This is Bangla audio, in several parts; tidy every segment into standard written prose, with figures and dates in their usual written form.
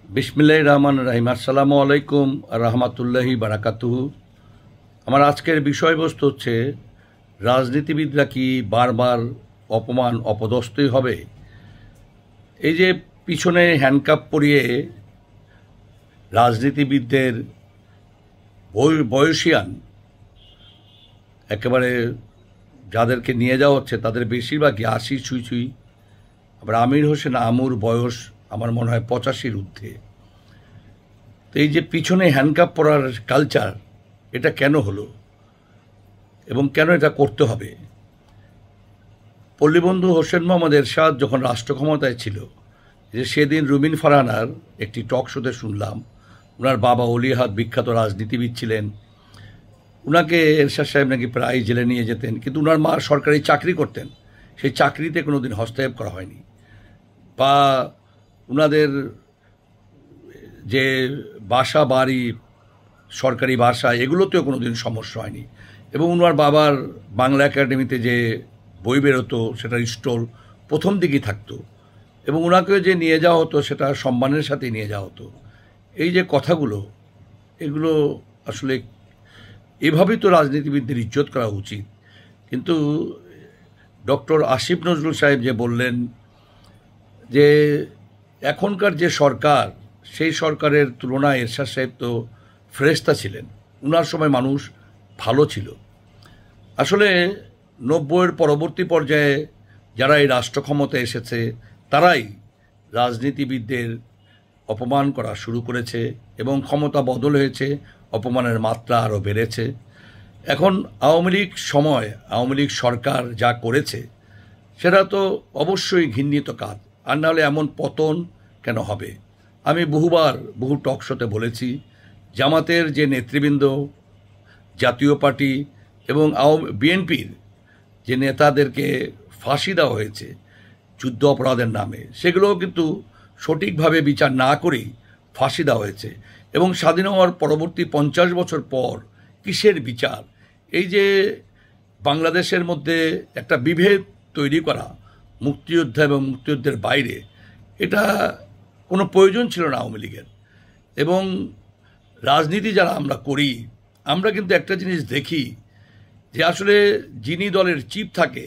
বিসমিল্লাহির রহমানির রহিম। আসসালামু আলাইকুম রহমতুল্লাহি বারাকাতুহু। আমার আজকের বিষয়বস্তু হচ্ছে, রাজনীতিবিদরা কি বারবার অপমান অপদস্থই হবে? এই যে পিছনে হ্যান্ডকাপ পরিয়ে রাজনীতিবিদদের বয়সিয়ান একেবারে যাদেরকে নিয়ে যাওয়া হচ্ছে তাদের বেশিরভাগই ৮০ ছুঁই ছুঁই। আবার আমির হোসেন আমুর বয়স আমার মনে হয় ৮৫-র ঊর্ধ্বে। তো এই যে পিছনে হ্যান্ডকাপ পরার কালচার, এটা কেন হলো এবং কেন এটা করতে হবে? পল্লীবন্ধু হোসেন মোহাম্মদ এরশাদ যখন রাষ্ট্র ক্ষমতায় ছিল, যে সেদিন রুমিন ফারহানার একটি টক শোতে শুনলাম, ওনার বাবা অলিহাদ বিখ্যাত রাজনীতিবিদ ছিলেন, ওনাকে এরশাদ সাহেব নাকি প্রায় জেলে নিয়ে যেতেন, কিন্তু ওনার মা সরকারি চাকরি করতেন, সেই চাকরিতে কোনো দিন হস্তক্ষেপ করা হয়নি, বা ওনাদের যে বাসা বাড়ি সরকারি বাসা এগুলোতেও কোনো দিন সমস্যা হয়নি। এবং ওনার বাবার বাংলা একাডেমিতে যে বই বেরোতো সেটার স্টল প্রথম দিকেই থাকতো, এবং ওনাকে যে নিয়ে যাওয়া হতো সেটা সম্মানের সাথে নিয়ে যাওয়া হতো। এই যে কথাগুলো, এগুলো আসলে এভাবেই তো রাজনীতিবিদদের ইজ্জত করা উচিত। কিন্তু ডক্টর আসিফ নজরুল সাহেব যে বললেন যে এখনকার যে সরকার, সেই সরকারের তুলনায় এরশাদ সাহেব তো ফেরেশতা ছিলেন, ওনার সময় মানুষ ভালো ছিল। আসলে ৯০-এর পরবর্তী পর্যায়ে যারা এই রাষ্ট্র ক্ষমতায় এসেছে তারাই রাজনীতিবিদদের অপমান করা শুরু করেছে, এবং ক্ষমতা বদল হয়েছে, অপমানের মাত্রা আরও বেড়েছে। এখন আওয়ামী লীগ সময় আওয়ামী লীগ সরকার যা করেছে সেটা তো অবশ্যই ঘৃণিত কাজ, আর নাহলে এমন পতন কেন হবে? আমি বহু টক শোতে বলেছি, জামাতের যে নেতৃবৃন্দ, জাতীয় পার্টি এবং বিএনপির যে নেতাদেরকে ফাঁসি দেওয়া হয়েছে যুদ্ধ অপরাধের নামে, সেগুলোও কিন্তু সঠিকভাবে বিচার না করেই ফাঁসি দেওয়া হয়েছে। এবং স্বাধীন হওয়ার পরবর্তী ৫০ বছর পর কিসের বিচার? এই যে বাংলাদেশের মধ্যে একটা বিভেদ তৈরি করা মুক্তিযোদ্ধা এবং মুক্তিযুদ্ধের বাইরে, এটা কোনো প্রয়োজন ছিল না আওয়ামী লীগের। এবং রাজনীতি যারা আমরা করি, আমরা কিন্তু একটা জিনিস দেখি যে আসলে যিনি দলের চিফ থাকে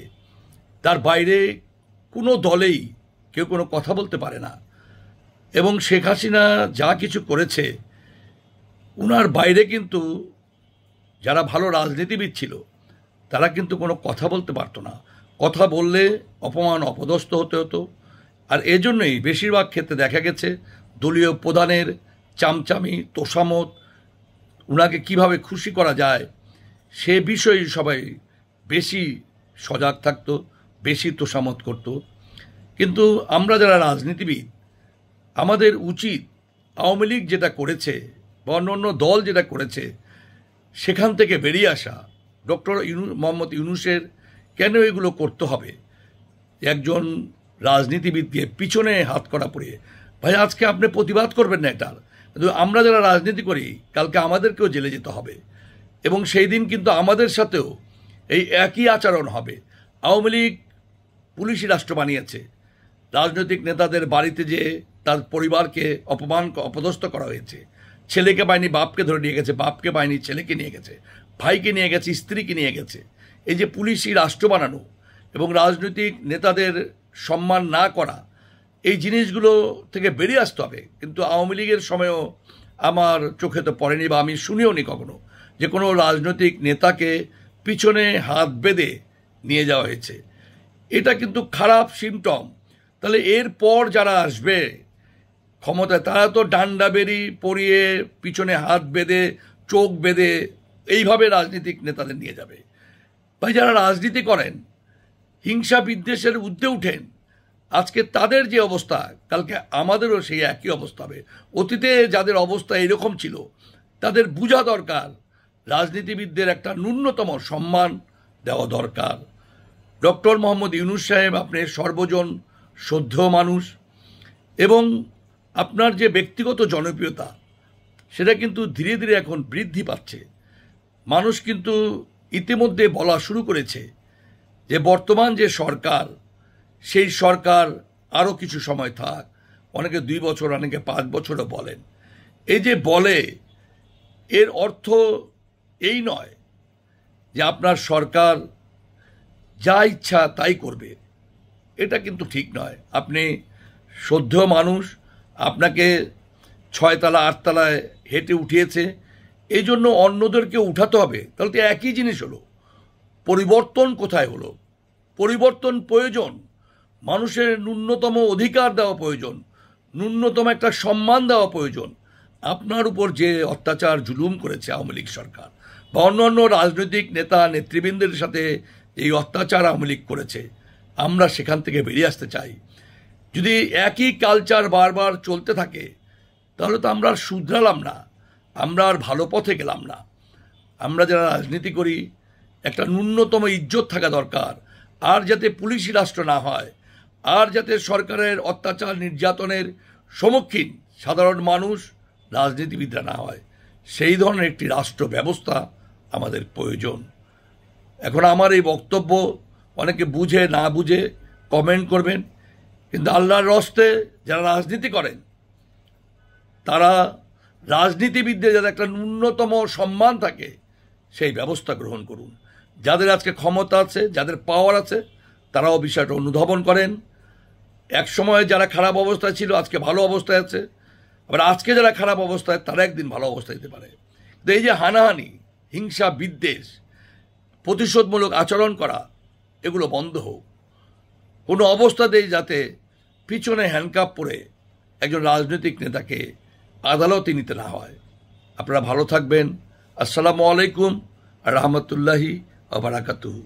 তার বাইরে কোনো দলেই কেউ কোনো কথা বলতে পারে না। এবং শেখ হাসিনা যা কিছু করেছে, ওনার বাইরে কিন্তু যারা ভালো রাজনীতিবিদ ছিল তারা কিন্তু কোনো কথা বলতে পারতো না। কথা বললে অপমান অপদস্থ হতে হতো। আর এজন্যই বেশিরভাগ ক্ষেত্রে দেখা গেছে দলীয় প্রধানের চামচামি তোষামত, ওনাকে কিভাবে খুশি করা যায় সে বিষয়ে সবাই বেশি সজাগ থাকতো, বেশি তোষামত করত। কিন্তু আমরা যারা রাজনীতিবিদ, আমাদের উচিত আওয়ামী লীগ যেটা করেছে বা অন্য দল যেটা করেছে সেখান থেকে বেরিয়ে আসা। ডক্টর মোহাম্মদ ইউনূসের কেন এগুলো করতে হবে? একজন রাজনীতিবিদকে পিছনে হাত করা পড়িয়ে, ভাই আজকে আপনি প্রতিবাদ করবেন না এটার, কিন্তু আমরা যারা রাজনীতি করি কালকে আমাদেরকেও জেলে যেতে হবে, এবং সেই দিন কিন্তু আমাদের সাথেও এই একই আচরণ হবে। আওয়ামী লীগ পুলিশি রাষ্ট্র বানিয়েছে, রাজনৈতিক নেতাদের বাড়িতে যে তার পরিবারকে অপদস্থ করা হয়েছে, ছেলেকে পায়নি বাপকে ধরে নিয়ে গেছে, বাপকে পায়নি ছেলেকে নিয়ে গেছে, ভাইকে নিয়ে গেছে, স্ত্রীকে নিয়ে গেছে। এই যে পুলিশি রাষ্ট্র বানানো এবং রাজনৈতিক নেতাদের সম্মান না করা, এই জিনিসগুলো থেকে বেরিয়ে আসতে হবে। কিন্তু আওয়ামী লীগের সময়ও আমার চোখে তো পড়েনি, বা আমি শুনিও নি কখনো যে কোনো রাজনৈতিক নেতাকে পিছনে হাত বেঁধে নিয়ে যাওয়া হয়েছে। এটা কিন্তু খারাপ সিমটম। তাহলে এরপর যারা আসবে ক্ষমতায়, তারা তো ডান্ডা বেরি পরিয়ে পিছনে হাত বেঁধে চোখ বেঁধে এইভাবে রাজনীতিক নেতাদের নিয়ে যাবে। ভাই যারা রাজনীতি করেন হিংসা বিদ্বেষের ঊর্ধ্বে উঠেন, আজকে তাদের যে অবস্থা কালকে আমাদেরও সেই একই অবস্থা হবে। অতীতে যাদের অবস্থা এরকম ছিল তাদের বোঝা দরকার, রাজনীতিবিদদের একটা ন্যূনতম সম্মান দেওয়া দরকার। ডক্টর মোহাম্মদ ইউনূস সাহেব, আপনি সর্বজন শ্রদ্ধেয় মানুষ, এবং আপনার যে ব্যক্তিগত জনপ্রিয়তা সেটা কিন্তু ধীরে ধীরে এখন বৃদ্ধি পাচ্ছে। মানুষ কিন্তু ইতিমধ্যে বলা শুরু করেছে যে বর্তমান যে সরকার, সেই সরকার আরও কিছু সময় থাক, অনেকে 2 বছর, অনেকে 5 বছরও বলেন। এই যে বলে, এর অর্থ এই নয় যে আপনার সরকার যা ইচ্ছা তাই করবে। এটা কিন্তু ঠিক নয়। আপনি শ্রদ্ধেয় মানুষ, আপনাকে 6 তলা 8 তলায় হেঁটে উঠিয়েছে, এই জন্য অন্যদেরকে উঠাতে হবে। তাহলে তো একই জিনিস হলো। পরিবর্তন কোথায় হলো? পরিবর্তন প্রয়োজন। মানুষের ন্যূনতম অধিকার দেওয়া প্রয়োজন, ন্যূনতম একটা সম্মান দেওয়া প্রয়োজন। আপনার উপর যে অত্যাচার জুলুম করেছে আওয়ামী লীগ সরকার বা অন্যান্য রাজনৈতিক নেতা নেতৃবৃন্দের সাথে এই অত্যাচার আওয়ামী লীগ করেছে, আমরা সেখান থেকে বেরিয়ে আসতে চাই। যদি একই কালচার বারবার চলতে থাকে তাহলে তো আমরা আর শুধরালাম না, আমরা আর ভালো পথে গেলাম না। আমরা যারা রাজনীতি করি, একটা ন্যূনতম ইজ্জত থাকা দরকার। আর যাতে পুলিশি রাষ্ট্র না হয়, আর যাতে সরকারের অত্যাচার নির্যাতনের সম্মুখীন সাধারণ মানুষ, রাজনীতিবিদরা না হয়, সেই ধরনের একটি রাষ্ট্র ব্যবস্থা আমাদের প্রয়োজন। এখন আমার এই বক্তব্য অনেকে বুঝে না বুঝে কমেন্ট করবেন, কিন্তু আল্লাহর রস্তে যারা রাজনীতি করেন, তারা রাজনীতিবিদদের যাতে একটা ন্যূনতম সম্মান থাকে সেই ব্যবস্থা গ্রহণ করুন। যাদের আজকে ক্ষমতা আছে, যাদের পাওয়ার আছে, তারাও বিষয়টা অনুধাবন করেন। এক সময় যারা খারাপ অবস্থায় ছিল আজকে ভালো অবস্থায় আছে, আবার আজকে যারা খারাপ অবস্থায় তারা একদিন ভালো অবস্থায় যেতে পারে। তো এই যে হানাহানি, হিংসা, বিদ্বেষ, প্রতিশোধমূলক আচরণ করা, এগুলো বন্ধ হোক। কোনো অবস্থাতেই যাতে পিছনে হ্যান্ডকাপ পরে একজন রাজনৈতিক নেতাকে আদালতে নিতে না হয়। আপনারা ভালো থাকবেন। আসসালামু আলাইকুম আর রহমতুল্লাহি ওয়া বারাকাতুহু।